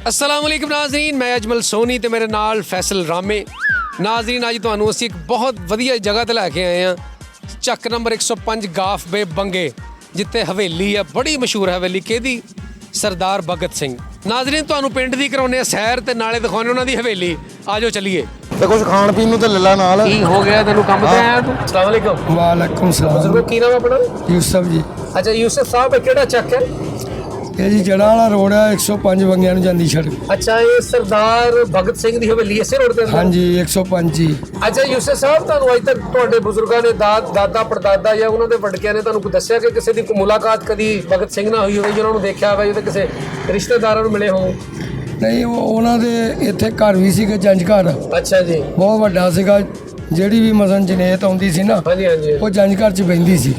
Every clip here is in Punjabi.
अस्सलाम वालेकुम नाज़रीन, मैं अजमल सोनी ते मेरे नाल फैसल रामे। नाज़रीन अज तुहानूं असीं एक बहुत वधिया जगह ते लैके आए हैं, ਚੱਕ नंबर 105 गाफ बे बंगे, जिथे हवेली है, बड़ी मशहूर हवेली किहदी, सरदार भगत सिंह। नाज़रीन तुहानूं पिंड दी कराउने आ सैर ते नाले दिखाउने उन्हां दी हवेली। आजो चलिए ਤੇ ਕੁਝ ਖਾਣ ਪੀਣ ਨੂੰ ਤੇ ਲੱਲਾ ਨਾਲ की हो गया तेनू काम ते आया तू। अस्सलाम वालेकुम। वालेकुम सलाम। बुजुर्गो की नाम अपना? यूसुफ जी। अच्छा यूसुफ साहब किहड़ा ਚੱਕ है? ਇਹ ਜੀ ਜੜਾ ਵਾਲਾ ਰੋਡ ਹੈ 105 ਬੰਗਿਆਂ ਨੂੰ ਜਾਂਦੀ ਸੜਕ। अच्छा ये सरदार भगत सिंह ਦੀ ਹਵੇਲੀ ਇਸੇ ਰੋਡ ਤੇ? ਹਾਂਜੀ 105 ਜੀ। ਅੱਛਾ ਯੂਸੁਫ ਸਾਹਿਬ ਤੁਹਾਨੂੰ ਅੱਜ ਤੱਕ ਤੁਹਾਡੇ ਬਜ਼ੁਰਗਾਂ ਨੇ ਦਾਦਾ ਪੜਦਾਦਾ ਜਾਂ ਉਹਨਾਂ ਦੇ ਵੱਡਕਿਆਂ ਨੇ ਤੁਹਾਨੂੰ ਕੋਈ ਦੱਸਿਆ ਕਿ ਕਿਸੇ ਦੀ ਕੋਈ ਮੁਲਾਕਾਤ ਕਦੀ ਭਗਤ ਸਿੰਘ ਨਾਲ ਹੋਈ ਹੋਵੇ, ਜਿਹਨਾਂ ਨੂੰ ਦੇਖਿਆ ਹੋਵੇ ਜਾਂ ਕਿਸੇ ਰਿਸ਼ਤੇਦਾਰਾਂ ਨੂੰ ਮਿਲੇ ਹੋਣ? ਨਹੀਂ ਉਹਨਾਂ ਦੇ ਇੱਥੇ ਘਰ ਵੀ ਸੀਗਾ, ਜੰਜ ਘਰ ਅੱਛਾ ਜੀ। ਬਹੁਤ ਵੱਡਾ ਸੀਗਾ। ਜਿਹੜੀ ਵੀ ਮਸਨ ਜਨੇਤ ਆਉਂਦੀ ਸੀ ਨਾ, ਹਾਂਜੀ ਹਾਂਜੀ। ਉਹ ਜੰਜ ਘਰ 'ਚ ਬਹਿੰਦੀ ਸੀ।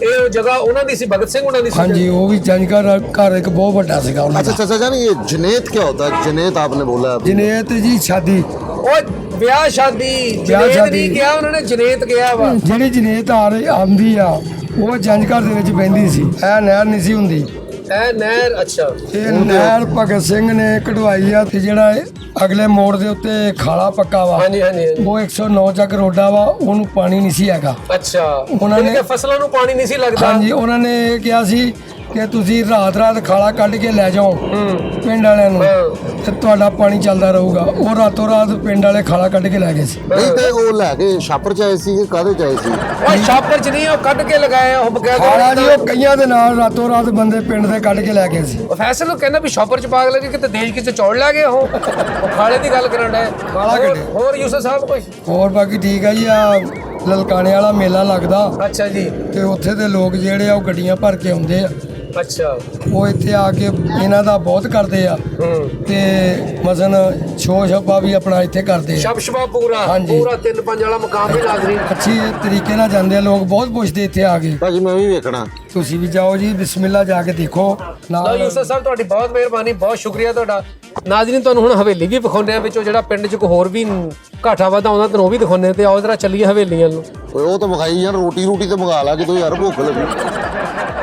ਇਹ ਜਗ੍ਹਾ ਉਹਨਾਂ ਦੀ ਸੀ, ਭਗਤ ਸਿੰਘ ਉਹਨਾਂ ਦੀ ਸੀ? ਹਾਂਜੀ ਉਹ ਵੀ ਜੰਜ ਘਰ ਇੱਕ ਬਹੁਤ ਵੱਡਾ ਸੀਗਾ ਉਹਨਾਂ अच्छा ਦਾ। चाचा जान, ये जनेत क्या होता है? जनेत आपने बोला अभी। ਜਨੇਤ ਜੀ ਸ਼ਾਦੀ, ਉਹ ਵਿਆਹ ਸ਼ਾਦੀ ਵਿਆਹ ਜਨੇਤ ਸ਼ਾਦੀ। ਨਹੀਂ ਕਿਹਾ ਉਹਨਾਂ ਨੇ, ਜਨੇਤ ਕਿਹਾ ਵਾ। ਜਿਹੜੀ ਜਨੇਤ ਆਉਂਦੀ ਆ ਉਹ ਜੰਜ ਘਰ ਦੇ ਵਿੱਚ ਬਹਿੰਦੀ ਸੀ। ਇਹ ਨਹਿਰ ਨਹੀਂ ਸੀ ਹੁੰਦੀ। ਇਹ ਨਹਿਰ? ਅੱਛਾ। ਇਹ ਨਹਿਰ ਭਗਤ ਸਿੰਘ ਨੇ ਕਢਵਾਈ ਆ। ਤੇ ਜਿਹੜਾ ਇਹ ਅਗਲੇ ਮੋੜ ਦੇ ਉੱਤੇ ਖਾਲਾ ਪੱਕਾ ਵਾ, ਹਾਂਜੀ ਹਾਂਜੀ। ਉਹ 109 ਚੱਕ ਰੋਡਾ ਵਾ, ਉਹਨੂੰ ਪਾਣੀ ਨਹੀਂ ਸੀ ਹੈਗਾ। ਅੱਛਾ ਉਹਨਾਂ ਨੇ- ਯਾਨੀ ਕਿ ਫਸਲਾਂ ਨੂੰ ਪਾਣੀ ਨਹੀਂ ਸੀ ਲੱਗਦਾ? ਹਾਂਜੀ ਉਹਨਾਂ ਨੇ ਇਹ ਕਿਹਾ ਸੀ ਕਿ ਤੁਸੀਂ ਰਾਤ ਖਾਲਾ ਕੱਢ ਕੇ ਲੈ ਜਾਓ ਪਿੰਡ ਵਾਲਿਆਂ ਨੂੰ, ਤੇ ਤੁਹਾਡਾ ਪਾਣੀ ਚੱਲਦਾ ਰਹੂਗਾ। ਉਹ ਰਾਤੋਂ ਰਾਤ ਪਿੰਡ ਵਾਲੇ ਖਾਲਾ ਕੱਢ ਕੇ ਲੈ ਗਏ ਸੀ। नहीं तो वो लैके छापर चाहे सी कि कादे चाहे सी? ਉਹ ਛਾਪਰ ਚ ਨਹੀਂ, ਉਹ ਕੱਢ ਕੇ ਲਗਾਇਆ ਉਹ ਬਕਾਇਦਾ। ਖਾਲਾ ਜੀ ਉਹ ਕਈਆਂ ਦੇ ਨਾਲ ਰਾਤੋਂ ਰਾਤ ਬੰਦੇ ਪਿੰਡ ਦੇ ਕੱਢ ਕੇ ਲੈ ਗਏ ਸੀ। ਉਹ ਫੈਸਲ ਨੂੰ ਕਹਿੰਦਾ ਵੀ ਸ਼ਾਪਰ ਚ ਪਾਗ ਲੱਗੇ, ਕਿਤੇ ਦੇਸ਼ ਕਿਤੇ ਚੌੜ ਲੈ ਗਏ ਉਹ ਖਾਲੇ ਦੀ ਗੱਲ ਕਰਨ ਡਏ। ਖਾਲਾ ਕੱਢੇ। ਹੋਰ ਯੂਸੁਫ ਸਾਹਿਬ ਕੋਈ? ਹੋਰ ਬਾਕੀ ਠੀਕ ਹੈ ਜੀ। ਆ ਲਲਕਾਣੇ ਵਾਲਾ ਮੇਲਾ ਲੱਗਦਾ, ਅੱਛਾ ਜੀ। ਤੇ ਉੱਥੇ ਦੇ ਲੋਕ ਜਿਹੜੇ ਆ ਉਹ ਗੱਡੀਆਂ ਭਰ ਕੇ ਆਉਂਦੇ ਆ। ਅੱਛਾ। ਉਹ ਇੱਥੇ ਆ ਕੇ ਇਹਨਾਂ ਦਾ ਬਹੁਤ ਕਰਦੇ ਆ, ਤੇ ਮਸਨ ਸ਼ੋਅ ਛੱਪਾ ਵੀ ਆਪਣਾ ਇੱਥੇ ਕਰਦੇ ਆ। ਸ਼ਬਸ਼ਬਾ ਪੂਰਾ ਹਾਂਜੀ। ਪੂਰਾ 3-5 ਵਾਲਾ ਮਕਾਮ ਵੀ ਨਾਜ਼ਰੀਨ। ਅੱਛੀ ਤਰੀਕੇ ਨਾਲ ਜਾਂਦੇ ਆ ਲੋਕ, ਬਹੁਤ ਪੁੱਛਦੇ ਇੱਥੇ ਆ ਕੇ। भाजी मैं भी देखना। ਤੁਸੀਂ ਵੀ ਜਾਓ ਜੀ, ਬਿਸਮਿਲ੍ਲਾ ਜਾ ਕੇ ਦੇਖੋ ਲਓ ਨਾਲ। ਯੂਸੁਫ ਸਾਹਿਬ ਤੁਹਾਡੀ ਬਹੁਤ ਮਿਹਰਬਾਨੀ, ਬਹੁਤ ਸ਼ੁਕਰੀਆ ਤੁਹਾਡਾ। ਨਾਜ਼ਰੀਨ ਤੁਹਾਨੂੰ ਹੁਣ ਹਵੇਲੀ ਵੀ ਵਿਖਾਉਂਦੇ ਆ, ਵਿੱਚੋਂ ਜਿਹੜਾ ਪਿੰਡ 'ਚ ਕੋਈ ਹੋਰ ਵੀ ਘਾਟਾ ਵਾਧਾ ਆਉਂਦਾ ਤੈਨੂੰ ਉਹ ਵੀ ਦਿਖਾਉਂਦੇ ਆ। ਤੇ ਆਓ ਜਰਾ ਚੱਲੀਏ ਹਵੇਲੀਆਂ ਨੂੰ। ओए वो तो मखाई यार, रोटी रोटी तो मंगा ला कि तो यार भूख लगी।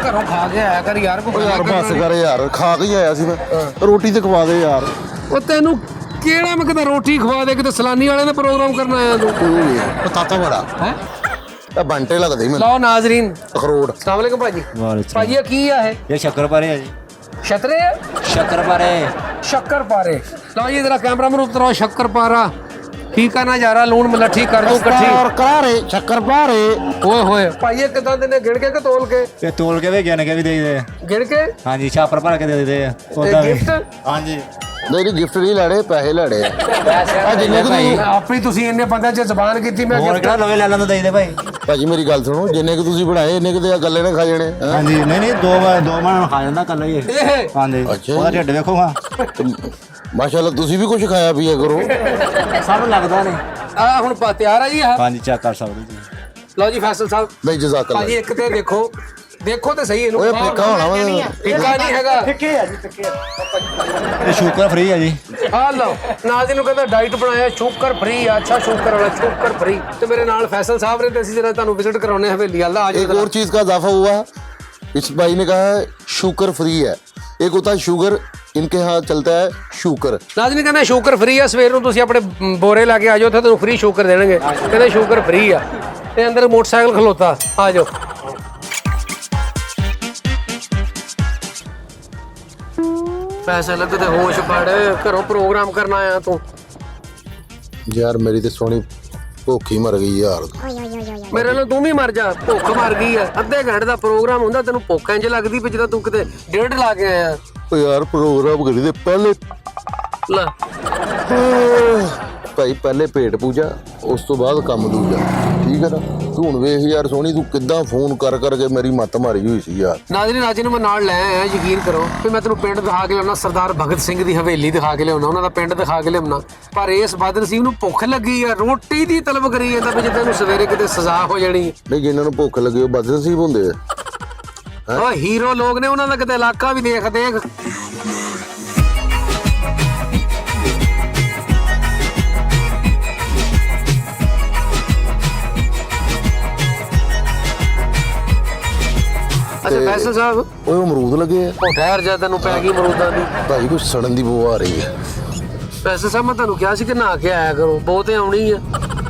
ਘਰੋਂ ਖਾ ਕੇ ਆਇਆ ਕਰ ਯਾਰ। ओ यार बस कर यार, खा के ही आया सी मैं। रोटी तो खवा दे यार। ਉਹ ਤੈਨੂੰ ਕਿਹੜਾ ਮੈਂ ਕਿਤੇ ਰੋਟੀ ਖਵਾ ਦੇ, ਕਿਤੇ ਸਲਾਨੀ ਵਾਲਿਆਂ ਦਾ ਪ੍ਰੋਗਰਾਮ ਕਰਨ ਆਇਆ ਤੂੰ? कोई नहीं है पताता बड़ा ਹੈ। ये बंटे लगदे ही मैं। ਲਓ ਨਾਜ਼ਰੀਨ, अखरोट। अस्सलाम वालेकुम भाजी। ਭਾਜੀ ਇਹ ਕੀ ਆ? ਇਹ ਸ਼ੱਕਰਪਾਰੇ ਆ ਜੀ। ਛਤਰੇ ਆ? ਸ਼ੱਕਰਪਾਰੇ। शक्करपारे। लो ये जरा कैमरा में उतरो। शक्करपारा ठीक है ना जा लून मलट्ठी कर दूं इकट्ठी। और करारे शक्कर पारे। ओए होए भाई ये कितना देने गिन के तोल के? ਇਹ ਤੋਲ ਕੇ ਵੀ ਗਿਣ ਕੇ ਵੀ ਦੇ ਦਿੰਦੇ ਆ। गिन के? ਹਾਂਜੀ ਛਾਪਰ ਭਰ ਕੇ ਦੇ ਦਿੰਦੇ ਆ ਉਹਦਾ ਵੀ। गिफ्ट? ਹਾਂਜੀ नहीं गिफ्ट नहीं लड़े, पैसे लड़े। जिन्ने को भाई। ਆਪਣੀ ਤੁਸੀਂ ਇੰਨੇ ਬੰਦਿਆਂ 'ਚ ਜ਼ਬਾਨ ਕੀਤੀ ਮੈਂ ਹੋਰ ਕਿਹੜਾ ਲਵੇ ਲੈ ਲੈਂਦਾ ਦੇ ਦੇ ਭਾਈ। ਭਾਜੀ ਮੇਰੀ ਗੱਲ ਸੁਣੋ, ਜਿੰਨੇ ਕਿ ਤੁਸੀਂ ਬਣਾਏ ਇੰਨੇ ਕਿ ਤੇ ਗੱਲੇ ਨੇ ਖਾ ਜਾਣੇ ਹੈਂ? ਹਾਂਜੀ ਨਹੀਂ ਦੋ ਮਾਣ ਖਾ ਜਾਂਦਾ ਕੱਲ ਹੀ ਇਹ। ਇਹ ਹਾਂਜੀ ਅੱਛਾ। ਉਹਦਾ ਢਿੱਡ ਵੇਖੋ ਹਾਂ। ਮਾਸ਼ਾਅੱਲਾ ਤੁਸੀਂ ਵੀ ਕੁਝ ਖਾਇਆ ਪੀਆ ਕਰੋ। ਸਾਨੂੰ ਲੱਗਦਾ ਨਹੀਂ। ਆ ਹੁਣ ਤਿਆਰ ਆ ਜੀ ਆ? ਹਾਂਜੀ ਚੈੱਕ ਕਰ ਸਕਦੇ ਜੀ। ਲਓ ਜੀ ਫੈਸਲ ਸਾਹਿਬ ਨਹੀਂ ਜਜ਼ਾਕੱਲਾ। ਭਾਜੀ ਇੱਕ ਤੇ ਦੇਖੋ, ਦੇਖੋ ਤੇ ਸਹੀ ਇਹਨੂੰ। ਓਏ ਫਿੱਕਾ ਹੋਣਾ ਵਾ। ਫਿੱਕਾ ਨਹੀਂ ਹੈਗਾ। ਇਹ ਸ਼ੂਗਰ ਫ੍ਰੀ ਆ ਜੀ। ਆ ਲਓ ਨਾਜ਼ਰੀਨ ਨੂੰ ਕਹਿੰਦਾ ਡਾਈਟ ਬਣਾਇਆ ਸ਼ੂਗਰ ਫ੍ਰੀ ਆ। ਅੱਛਾ ਸ਼ੂਗਰ ਵਾਲਾ ਸ਼ੂਗਰ ਫ੍ਰੀ। ਤੇ ਮੇਰੇ ਨਾਲ ਫੈਸਲ ਸਾਹਿਬ ਨੇ, ਤੇ ਅਸੀਂ ਜਰਾ ਤੁਹਾਨੂੰ ਵਿਜ਼ਿਟ ਕਰਾਉਣੇ ਹਵੇਲੀ ਵਾਲਾ। ਆ एक ਜਾਓ। और चीज का इजाफा हुआ, इस भाई ने कहा है शुगर फ्री है। एक होता है शुगर, इनके यहाँ चलता है शुगर। ਨਾਜ਼ਰੀਨ ਕਹਿੰਦਾ ਸ਼ੂਗਰ ਫ੍ਰੀ ਆ। ਸਵੇਰ ਨੂੰ ਤੁਸੀਂ ਆਪਣੇ ਬੋਰੇ ਲਾ ਕੇ ਆ ਜਾਓ, ਉੱਥੇ ਤੁਹਾਨੂੰ ਫ੍ਰੀ ਸ਼ੂਗਰ ਦੇਣਗੇ। ਕਹਿੰਦੇ ਸ਼ੂਗਰ ਫ੍ਰੀ ਆ। ਤੇ ਅੰਦਰ ਮੋਟਰਸਾਈਕਲ ਖਲੋਤਾ। ਆ ਜਾਓ। ਫੈਸਲ ਤੇ ਹੋਸ਼ ਫੜ, ਘਰੋਂ ਪ੍ਰੋਗਰਾਮ ਕਰਨ ਆਇਆ ਤੂੰ। यार मेरी तो सोनी भूखी मर गई यार। ਮੇਰੇ ਨਾਲ ਤੂੰ ਵੀ ਮਰ ਜਾ, ਭੁੱਖ ਮਰ ਗਈ ਆ। ਅੱਧੇ ਘੰਟੇ ਦਾ ਪ੍ਰੋਗਰਾਮ ਹੁੰਦਾ, ਤੈਨੂੰ ਭੁੱਖ ਇੰਜ ਲੱਗਦੀ ਵੀ ਜਦੋਂ ਤੂੰ ਕਿਤੇ ਡੇਢ ਲਾ ਕੇ ਆਇਆ। ओ यार प्रोग्राम करी दे पहले ਲੈ ਭਾਈ, ਪਹਿਲੇ ਪੇਟ ਪੂਜਾ, ਉਸ ਤੋਂ ਬਾਅਦ ਕੰਮ ਦੂਜਾ। ਠੀਕ ਹੈ ਨਾ? ਤੂੰ ਹੁਣ ਵੇਖ ਯਾਰ ਸੋਹਣੀ, ਤੂੰ ਕਿੱਦਾਂ ਫੋਨ ਕਰ ਕਰਕੇ ਮੇਰੀ ਮੱਤ ਮਾਰੀ ਹੋਈ ਸੀ ਯਾਰ। ਨਾਜ਼ਰੀਨ ਅੱਜ ਨੂੰ ਮੈਂ ਨਾਲ ਲੈ ਆਇਆ, ਯਕੀਨ ਕਰੋ ਵੀ ਮੈਂ ਤੈਨੂੰ ਪਿੰਡ ਦਿਖਾ ਕੇ ਲਿਆਉਣਾ, ਸਰਦਾਰ ਭਗਤ ਸਿੰਘ ਦੀ ਹਵੇਲੀ ਦਿਖਾ ਕੇ ਲਿਆਉਣਾ, ਉਹਨਾਂ ਦਾ ਪਿੰਡ ਦਿਖਾ ਕੇ ਲਿਆਉਣਾ। ਪਰ ਇਸ ਬਦਨਸੀਬ ਨੂੰ ਭੁੱਖ ਲੱਗੀ ਆ, ਰੋਟੀ ਦੀ ਤਲਬ ਕਰੀ ਜਾਂਦਾ ਵੀ ਜਿੱਦਾਂ ਨੂੰ ਸਵੇਰੇ ਕਿਤੇ ਸਜ਼ਾ ਹੋ ਜਾਣੀ। ਨਹੀਂ ਜਿਨ੍ਹਾਂ ਨੂੰ ਭੁੱਖ ਲੱਗੀ ਉਹ ਬਦਨਸੀਬ ਹੁੰਦੇ ਆ। ਉਹ ਹੀਰੋ ਲੋਕ ਨੇ, ਉਹਨਾਂ ਦਾ ਕਿਤੇ ਇਲਾਕਾ ਵੀ ਦੇਖ ਦੇਖ। ਅੱਛਾ ਫੈਸਲ ਸਾਹਿਬ ਉਹ ਅਮਰੂਦ ਲੱਗੇ ਆ ਉਹ ਠਹਿਰ ਜਾ, ਤੈਨੂੰ ਪੈ ਗਈ ਅਮਰੂਦਾਂ ਦੀ। ਭਾਈ ਕੁਛ ਸੜਨ ਦੀ ਬੋ ਆ ਰਹੀ ਹੈ। ਫੈਸਲ ਸਾਹਿਬ ਮੈਂ ਤੁਹਾਨੂੰ ਕਿਹਾ ਸੀ ਕਿ ਨਹਾ ਕੇ ਆਇਆ ਕਰੋ, ਬਹੁਤੇ ਆਉਣੀ ਆ।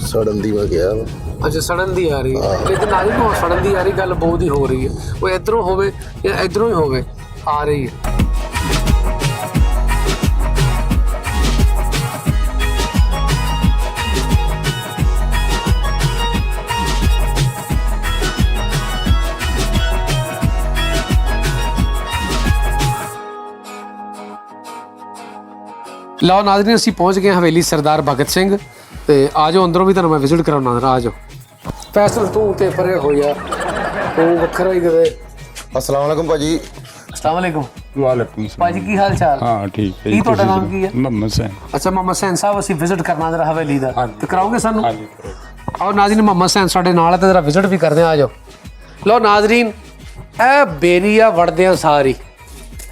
ਸੜਨ ਦੀ ਮੈਂ ਕਿਹਾ ਵਾ। ਅੱਛਾ ਸੜਨ ਦੀ ਆ ਰਹੀ ਹੈ, ਲੇਕਿਨ ਨਾਲ ਹੀ ਬਹੁਤ ਸੜਨ ਦੀ ਆ ਰਹੀ, ਗੱਲ ਬਹੁਤ ਹੀ ਹੋ ਰਹੀ ਹੈ। ਉਹ ਇਧਰੋਂ ਹੋਵੇ ਜਾਂ ਇਧਰੋਂ ਹੀ ਹੋਵੇ, ਆ ਰਹੀ ਹੈ। ਲਓ ਨਾਜ਼ਰੀਨ, ਅਸੀਂ ਪਹੁੰਚ ਗਏ ਹਵੇਲੀ ਸਰਦਾਰ ਭਗਤ ਸਿੰਘ ਤੇ ਆ ਜਾਓ ਅੰਦਰੋਂ ਵੀ ਤੁਹਾਨੂੰ ਮੈਂ ਵਿਜ਼ਿਟ ਕਰਾਉਣਾ ਜਰਾ। ਆ ਜਾਓ ਫੈਸਲ, ਤੂੰ ਤੇ ਪਰੇ ਹੋ ਜਾ, ਤੂੰ ਵੱਖਰਾ ਹੀ ਕਿਤੇ। अस्सलाम वालेकुम भाजी। अस्सलाम वालेकुम। वालेकुम सलाम। ਭਾਜੀ ਕੀ ਹਾਲ ਚਾਲ? हाँ ठीक है। ਕੀ ਤੁਹਾਡਾ ਨਾਮ ਕੀ ਹੈ? मोहम्मद सैन। ਅੱਛਾ ਮੁਹੰਮਦ ਸੈਨ ਸਾਹਿਬ, ਅਸੀਂ ਵਿਜ਼ਿਟ ਕਰਨਾ ਜਰਾ ਹਵੇਲੀ ਦਾ, ਤੇ ਕਰਾਓਗੇ ਸਾਨੂੰ? हाँ जी ਆਓ ਨਾਜ਼ਰੀਨ, ਮੁਹੰਮਦ ਸੈਨ ਸਾਡੇ ਨਾਲ ਹੈ ਤੇ ਜਰਾ ਵਿਜ਼ਿਟ ਵੀ ਕਰਦੇ ਆ ਜਾਓ। ਲਓ ਨਾਜ਼ਰੀਨ, ਇਹ ਬੇਰੀਆ ਵੜਦਿਆਂ ਸਾਰੀ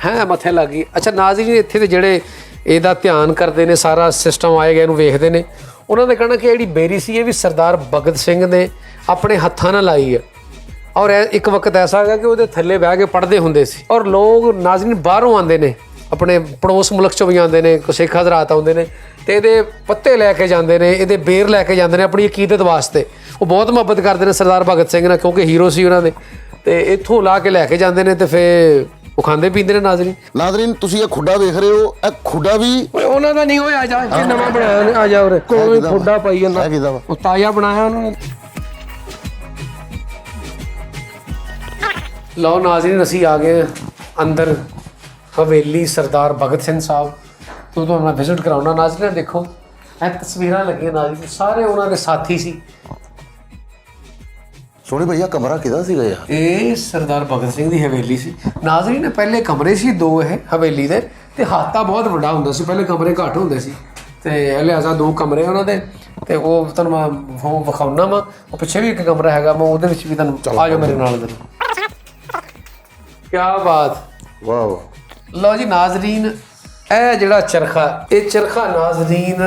ਹੈ ਮੱਥੇ ਲੱਗ ਗਈ। ਅੱਛਾ ਨਾਜ਼ਰੀਨ, ਇੱਥੇ ਦੇ ਜਿਹੜੇ ਇਹਦਾ ਧਿਆਨ ਕਰਦੇ ਨੇ, ਸਾਰਾ ਸਿਸਟਮ ਆਏ ਗਏ ਨੂੰ ਵੇਖਦੇ ਨੇ, ਉਹਨਾਂ ਦਾ ਕਹਿਣਾ ਕਿ ਜਿਹੜੀ ਬੇਰੀ ਸੀ ਇਹ ਵੀ ਸਰਦਾਰ ਭਗਤ ਸਿੰਘ ਨੇ ਆਪਣੇ ਹੱਥਾਂ ਨਾਲ ਲਾਈ ਹੈ। ਔਰ ਇੱਕ ਵਕਤ ਐਸਾ ਹੈਗਾ ਕਿ ਉਹਦੇ ਥੱਲੇ ਬਹਿ ਕੇ ਪੜ੍ਹਦੇ ਹੁੰਦੇ ਸੀ। ਔਰ ਲੋਕ ਨਾਜ਼ਰੀਨ ਬਾਹਰੋਂ ਆਉਂਦੇ ਨੇ, ਆਪਣੇ ਪੜੋਸ ਮੁਲਕ ਚੋਂ ਵੀ ਆਉਂਦੇ ਨੇ, ਸਿੱਖ ਹਜ਼ਰਾਤ ਆਉਂਦੇ ਨੇ ਤੇ ਇਹਦੇ ਪੱਤੇ ਲੈ ਕੇ ਜਾਂਦੇ ਨੇ, ਇਹਦੇ ਬੇਰ ਲੈ ਕੇ ਜਾਂਦੇ ਨੇ ਆਪਣੀ ਅਕੀਦਤ ਵਾਸਤੇ। ਉਹ ਬਹੁਤ ਮੁਹੱਬਤ ਕਰਦੇ ਨੇ ਸਰਦਾਰ ਭਗਤ ਸਿੰਘ ਨਾਲ, ਕਿਉਂਕਿ ਹੀਰੋ ਸੀ ਉਹਨਾਂ ਦੇ, ਤੇ ਇੱਥੋਂ ਲਾ ਕੇ ਲੈ ਕੇ ਜਾਂਦੇ ਨੇ ਤੇ ਫਿਰ ਉਹ ਖਾਂਦੇ ਪੀਂਦੇ ਨੇ। ਨਾਜ਼ਰੀਨ ਨਾਜ਼ਰੀਨ ਤੁਸੀਂ ਇਹ ਖੁੱਡਾ ਵੇਖ ਰਹੇ ਹੋ, ਇਹ ਖੁੱਡਾ ਵੀ ਉਹਨਾਂ ਦਾ ਨਹੀਂ ਹੋਇਆ, ਜਾ ਜੀ ਨਵਾਂ ਬਣਾਇਆ ਉਹਨੇ, ਆ ਜਾ ਉਰੇ ਕੋਈ ਖੁੱਡਾ ਪਾਈ ਜਾਂਦਾ, ਇਹ ਕਿਹਦਾ ਵਾ? ਉਹ ਤਾਜ਼ਾ ਬਣਾਇਆ ਉਹਨਾਂ ਨੇ। ਲਓ ਨਾਜ਼ਰੀਨ, ਅਸੀਂ ਆ ਗਏ ਅੰਦਰ ਹਵੇਲੀ ਸਰਦਾਰ ਭਗਤ ਸਿੰਘ ਸਾਹਿਬ ਤੋਂ, ਤੁਹਾਨੂੰ ਮੈਂ ਵਿਜ਼ਿਟ ਕਰਾਉਣਾ। ਨਾਜ਼ਰੀਨ ਦੇਖੋ, ਇਹ ਤਸਵੀਰਾਂ ਲੱਗੀਆਂ ਨਾਜ਼ਰੀਨ, ਸਾਰੇ ਉਹਨਾਂ ਦੇ ਸਾਥੀ ਸੀ। ਸੋਹਣੇ ਭਈਆ ਕਮਰਾ ਕਿਹਦਾ ਸੀਗਾ ਯਾਰ? ਇਹ ਸਰਦਾਰ ਭਗਤ ਸਿੰਘ ਦੀ ਹਵੇਲੀ ਸੀ ਨਾਜ਼ਰੀਨ। ਪਹਿਲੇ ਕਮਰੇ ਸੀ ਦੋ ਇਹ ਹਵੇਲੀ ਦੇ, ਤੇ ਹਾਤਾ ਬਹੁਤ ਵੱਡਾ ਹੁੰਦਾ ਸੀ, ਪਹਿਲੇ ਕਮਰੇ ਘੱਟ ਹੁੰਦੇ ਸੀ, ਤੇ ਲਿਹਾਜ਼ਾ ਦੋ ਕਮਰੇ ਉਹਨਾਂ ਦੇ। ਤੇ ਉਹ ਤੁਹਾਨੂੰ ਮੈਂ ਵਿਖਾਉਣਾ ਵਾ, ਉਹ ਪਿੱਛੇ ਵੀ ਇੱਕ ਕਮਰਾ ਹੈਗਾ, ਮੈਂ ਉਹਦੇ ਵਿੱਚ ਵੀ ਤੁਹਾਨੂੰ, ਆ ਜਾਓ ਮੇਰੇ ਨਾਲ ਅੰਦਰ। ਕਿਆ ਬਾਤ, ਵਾਹ ਵਾਹ। ਲਓ ਜੀ ਨਾਜ਼ਰੀਨ, ਇਹ ਜਿਹੜਾ ਚਰਖਾ, ਇਹ ਚਰਖਾ ਨਾਜ਼ਰੀਨ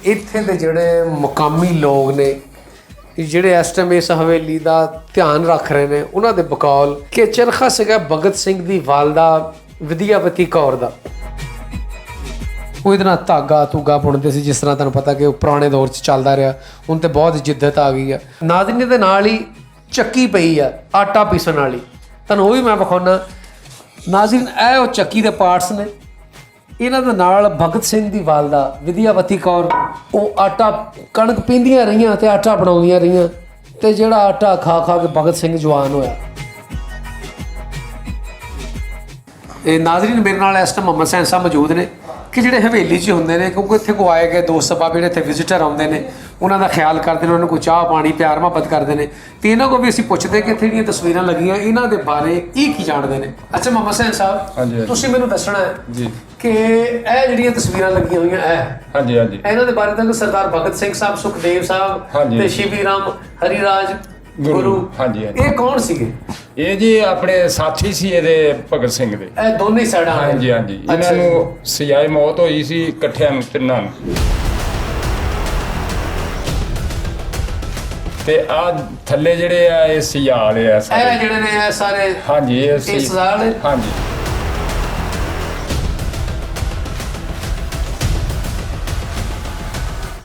ਇੱਥੇ ਦੇ ਜਿਹੜੇ ਮੁਕਾਮੀ ਲੋਕ ਨੇ, ਜਿਹੜੇ ਇਸ ਟਾਈਮ ਇਸ ਹਵੇਲੀ ਦਾ ਧਿਆਨ ਰੱਖ ਰਹੇ ਨੇ, ਉਹਨਾਂ ਦੇ ਬਕੌਲ ਕਿ ਚਰਖਾ ਸੀਗਾ ਭਗਤ ਸਿੰਘ ਦੀ ਵਾਲਦਾ ਵਿਦਿਆਵਤੀ ਕੌਰ ਦਾ। ਉਹ ਇਹਦੇ ਨਾਲ ਧਾਗਾ ਧੂਗਾ ਬੁਣਦੇ ਸੀ, ਜਿਸ ਤਰ੍ਹਾਂ ਤੁਹਾਨੂੰ ਪਤਾ ਕਿ ਉਹ ਪੁਰਾਣੇ ਦੌਰ 'ਚ ਚੱਲਦਾ ਰਿਹਾ। ਹੁਣ ਤੇ ਬਹੁਤ ਜਿੱਦਤ ਆ ਗਈ ਆ। ਨਾਜ਼ਰੀਨ ਦੇ ਨਾਲ ਹੀ ਚੱਕੀ ਪਈ ਆ ਆਟਾ ਪੀਸਣ ਵਾਲੀ, ਤੁਹਾਨੂੰ ਉਹ ਵੀ ਮੈਂ ਵਿਖਾਉਣਾ। ਨਾਜ਼ਰੀਨ ਇਹ ਉਹ ਚੱਕੀ ਦੇ ਪਾਰਟਸ ਨੇ, ਇਹਨਾਂ ਦੇ ਨਾਲ ਭਗਤ ਸਿੰਘ ਦੀ ਵਾਲਦਾ ਵਿਦਿਆਵਤੀ ਕੌਰ ਉਹ ਆਟਾ ਕਣਕ ਪੀਂਦੀਆਂ ਰਹੀਆਂ ਤੇ ਆਟਾ ਬਣਾਉਂਦੀਆਂ ਰਹੀਆਂ, ਤੇ ਜਿਹੜਾ ਆਟਾ ਖਾ ਖਾ ਕੇ ਭਗਤ ਸਿੰਘ ਜਵਾਨ ਹੋਇਆ। ਇਹ ਨਾਜ਼ਰੀਨ ਮੇਰੇ ਨਾਲ ਇਸ ਟਾਈਮ ਮੁਹੰਮਦ ਸੈਨ ਸਾਹਿਬ ਮੌਜੂਦ ਨੇ, ਕਿ ਜਿਹੜੇ ਹਵੇਲੀ 'ਚ ਹੁੰਦੇ ਨੇ, ਕਿਉਂਕਿ ਇੱਥੇ ਕੋ ਆਏ ਗਏ ਦੋਸਤ ਸਭਾ ਜਿਹੜੇ ਇੱਥੇ ਵਿਜ਼ਿਟਰ ਆਉਂਦੇ ਨੇ, ਉਹਨਾਂ ਦਾ ਖਿਆਲ ਕਰਦੇ ਨੇ, ਉਹਨਾਂ ਨੂੰ ਕੋਈ ਚਾਹ ਪਾਣੀ ਪਿਆਰ ਮੁਹੱਬਤ ਕਰਦੇ ਨੇ, ਤੇ ਇਹਨਾਂ ਕੋਲ ਵੀ ਅਸੀਂ ਪੁੱਛਦੇ ਕਿ ਇੱਥੇ ਜਿਹੜੀਆਂ ਤਸਵੀਰਾਂ ਲੱਗੀਆਂ ਇਹਨਾਂ ਦੇ ਬਾਰੇ ਇਹ ਕੀ ਜਾਣਦੇ ਨੇ। ਅੱਛਾ ਮੁਹੰਮਦ ਸੈਨ ਸਾਹਿਬ, ਤੁਸੀਂ ਮੈਨੂੰ ਦੱਸਣਾ ਹੈ ਜੀ ਕਿ ਇਹ ਜਿਹੜੀਆਂ ਤਸਵੀਰਾਂ ਲੱਗੀਆਂ ਹੋਈਆਂ ਹਾਂਜੀ ਹਾਂਜੀ ਇਹਨਾਂ ਦੇ ਬਾਰੇ ਤਾਂ ਸਰਦਾਰ ਭਗਤ ਸਿੰਘ ਸਾਹਿਬ, ਸੁਖਦੇਵ ਸਾਹਿਬ ਤੇ ਸ਼ਿਵੀ ਰਾਮ ਹਰੀਰਾਜ ਗੁਰੂ, ਹਾਂਜੀ ਇਹ ਕੌਣ ਸੀਗੇ? ਇਹ ਜੀ ਆਪਣੇ ਸਾਥੀ ਸੀ ਇਹਦੇ ਭਗਤ ਸਿੰਘ ਦੇ। ਇਹ ਦੋਨੇ ਸਾਈਡਾਂ ਵਾਲੇ? ਹਾਂਜੀ ਹਾਂਜੀ, ਇਹਨਾਂ ਨੂੰ ਸਜ਼ਾਏ ਮੌਤ ਹੋਈ ਸੀ ਇਕੱਠਿਆਂ ਨੂੰ, ਤਿੰਨਾਂ ਨੂੰ। ਤੇ ਆ ਥੱਲੇ ਜਿਹੜੇ ਆ ਇਹ ਸਿਆਲ ਆ ਸਾਰੇ, ਇਹ ਜਿਹੜੇ ਨੇ ਇਹ ਸਾਰੇ? ਹਾਂਜੀ ਇਹ ਸਿਆਲ। ਹਾਂਜੀ।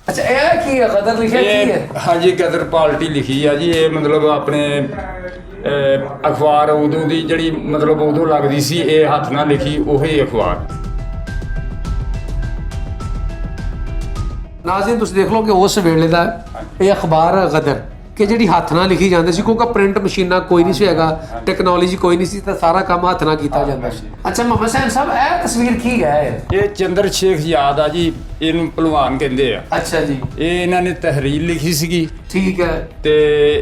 ਅੱਛਾ ਇਹ ਕੀ ਹੈ, ਗਦਰ ਲਿਖਿਆ ਕੀ ਇਹ ਹੈ? ਹਾਂਜੀ ਗਦਰ ਪਾਰਟੀ ਲਿਖੀ ਆ ਜੀ। ਇਹ ਮਤਲਬ ਆਪਣੇ ਅਖਬਾਰ ਉਦੋਂ ਦੀ ਜਿਹੜੀ ਮਤਲਬ ਉਦੋਂ ਲੱਗਦੀ ਸੀ, ਇਹ ਹੱਥ ਨਾਲ ਲਿਖੀ ਉਹੀ ਅਖਬਾਰ। ਨਾਜ਼ਰੀਨ ਤੁਸੀਂ ਦੇਖ ਲਓ ਕਿ ਉਸ ਵੇਲੇ ਦਾ ਇਹ ਅਖਬਾਰ ਗਦਰ, ਕਿ ਜਿਹੜੀ ਹੱਥ ਨਾਲ ਲਿਖੀ ਜਾਂਦੀ ਸੀ, ਕਿਉਂਕਿ ਪ੍ਰਿੰਟ ਮਸ਼ੀਨਾਂ ਕੋਈ ਨਹੀਂ ਸੀ ਹੈਗਾ, ਟੈਕਨੋਲੋਜੀ ਕੋਈ ਨਹੀਂ ਸੀ, ਤਾਂ ਸਾਰਾ ਕੰਮ ਹੱਥ ਨਾਲ ਕੀਤਾ ਜਾਂਦਾ ਸੀ। ਅੱਛਾ ਮੁਹੰਮਦ ਸੈਨ ਸਾਹਿਬ, ਇਹ ਤਸਵੀਰ ਕੀ ਹੈ? ਇਹ ਚੰਦਰ ਸ਼ੇਖ ਯਾਦ ਆ ਜੀ, ਇਹਨੂੰ ਭਲਵਾਨ ਕਹਿੰਦੇ ਆ। ਅੱਛਾ ਜੀ। ਇਹ ਇਹਨਾਂ ਨੇ ਤਹਿਰੀਰ ਲਿਖੀ ਸੀਗੀ, ਠੀਕ ਹੈ। ਤੇ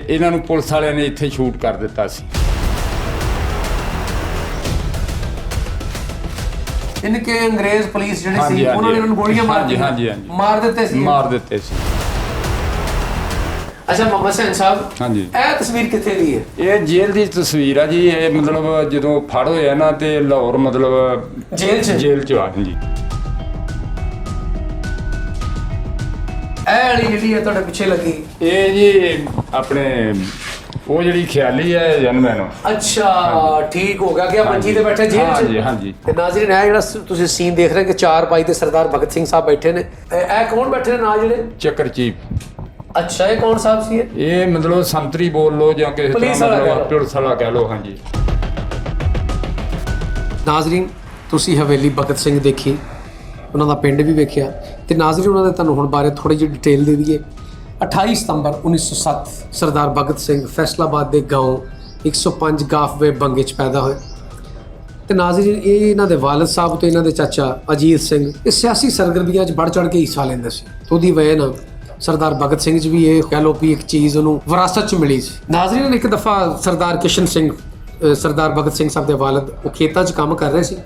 ਇਹਨਾਂ ਨੂੰ ਪੁਲਿਸ ਵਾਲਿਆਂ ਨੇ ਇੱਥੇ ਸ਼ੂਟ ਕਰ ਦਿੱਤਾ ਸੀ। ਇਨਕੇ ਅੰਗਰੇਜ਼ ਪੁਲਿਸ ਜਿਹੜੀ ਹਾਂਜੀ, ਸੀ, ਉਹਨਾਂ ਨੇ ਇਹਨਾਂ ਨੂੰ ਗੋਲੀਆਂ ਮਾਰ ਹਾਂਜੀ, ਦਿੱਤੀਆਂ, ਹਾਂਜੀ, ਹਾਂਜੀ। ਮਾਰ ਦਿੱਤੇ ਸੀ। ਮਾਰ ਦਿੱਤੇ ਸੀ। ਅੱਛਾ ਮੁਹੰਮਦ ਸੈਨ ਸਾਹਿਬ, ਹਾਂਜੀ। ਇਹ ਤਸਵੀਰ ਕਿੱਥੇ ਦੀ ਹੈ? ਇਹ ਜੇਲ੍ਹ ਦੀ ਤਸਵੀਰ ਆ ਜੀ। ਇਹ ਮਤਲਬ ਜਦੋਂ ਫੜ ਹੋਇਆ ਨਾ, ਤੇ ਲਾਹੌਰ ਮਤਲਬ ਜੇਲ੍ਹ 'ਚ? ਜੇਲ੍ਹ 'ਚ ਆ ਜੀ। ਇਹ ਵਾਲੀ ਜਿਹੜੀ ਹੈ ਤੁਹਾਡੇ ਪਿੱਛੇ ਲੱਗੀ, ਇਹ ਜੀ ਆਪਣੇ ਉਹ ਜਿਹੜੀ ਖਿਆਲੀ ਹੈ ਜਨਮੈਨ। ਅੱਛਾ ਠੀਕ ਹੋ ਗਿਆ ਕਿ ਆ ਮੰਜੀ ਤੇ ਬੈਠੇ ਜੇਲ੍ਹ 'ਚ। ਹਾਂਜੀ ਹਾਂਜੀ। ਤੇ ਨਾਜ਼ਰੀਨ ਇਹ ਜਿਹੜਾ ਤੁਸੀਂ ਸੀਨ ਦੇਖ ਰਹੇ ਕਿ 4 ਬਾਈ ਤੇ ਸਰਦਾਰ ਭਗਤ ਸਿੰਘ ਸਾਹਿਬ ਬੈਠੇ ਨੇ। ਇਹ ਕੌਣ ਬੈਠੇ ਨੇ ਨਾਲ ਜਿਹੜੇ? ਚੱਕਰ ਚੀਫ। ਅੱਛਾ ਇਹ ਕੌਣ ਸਾਹਿਬ ਸੀ? ਇਹ ਮਤਲਬ ਸੰਤਰੀ ਬੋਲ ਲਓ ਜਾਂ ਕਿਸੇ ਪੁਲਿਸ ਤਰ੍ਹਾਂ ਵਾਲਾ ਕਹਿ ਮਤਲਬ ਲਓ। ਪੁਲਿਸ ਵਾਲਾ ਕਹਿ ਲਓ। ਹਾਂਜੀ। ਨਾਜ਼ਰੀਨ ਤੁਸੀਂ ਹਵੇਲੀ ਭਗਤ ਸਿੰਘ ਦੇਖੀ, ਉਹਨਾਂ ਦਾ ਪਿੰਡ ਵੀ ਵੇਖਿਆ ਤੇ ਨਾਜ਼ਰੀਨ ਉਹਨਾਂ ਦੇ ਤੁਹਾਨੂੰ ਹੁਣ ਬਾਰੇ ਥੋੜੀ ਜਿਹੀ ਡਿਟੇਲ ਦੇ ਦਈਏ। 28 ਸਤੰਬਰ 1907 ਸਰਦਾਰ ਭਗਤ ਸਿੰਘ ਫੈਸਲਾਬਾਦ ਦੇ ਗਾਉਂ 105 ਗਾਫਵੇ ਬੰਗੇ 'ਚ ਪੈਦਾ ਹੋਏ ਤੇ ਨਾਜ਼ਰੀਨ ਇਹ ਇਹਨਾਂ ਦੇ ਵਾਲਿਦ ਸਾਹਿਬ ਤੇ ਇਹਨਾਂ ਦੇ ਚਾਚਾ ਅਜੀਤ ਸਿੰਘ ਇਹ ਸਿਆਸੀ ਸਰਗਰਮੀਆਂ 'ਚ ਵੱਧ ਚੜ੍ਹ ਕੇ ਹਿੱਸਾ ਲੈਂਦੇ ਸੀ। ਤੇ ਉਹਦੀ ਵਜ੍ਹਾ ਨਾਲ ਸਰਦਾਰ ਭਗਤ ਸਿੰਘ 'ਚ ਵੀ ਇਹ ਕਹਿ ਲਓ ਵੀ ਇੱਕ ਚੀਜ਼ ਉਹਨੂੰ ਵਿਰਾਸਤ 'ਚ ਮਿਲੀ ਸੀ। ਨਾਜ਼ਰੀਨ ਇੱਕ ਦਫਾ ਸਰਦਾਰ ਕਿਸ਼ਨ ਸਿੰਘ ਸਰਦਾਰ ਭਗਤ ਸਿੰਘ ਸਾਹਿਬ ਦੇ ਵਾਲਿਦ ਉਹ ਖੇਤਾਂ 'ਚ ਕੰਮ ਕਰ ਰਹੇ ਸੀ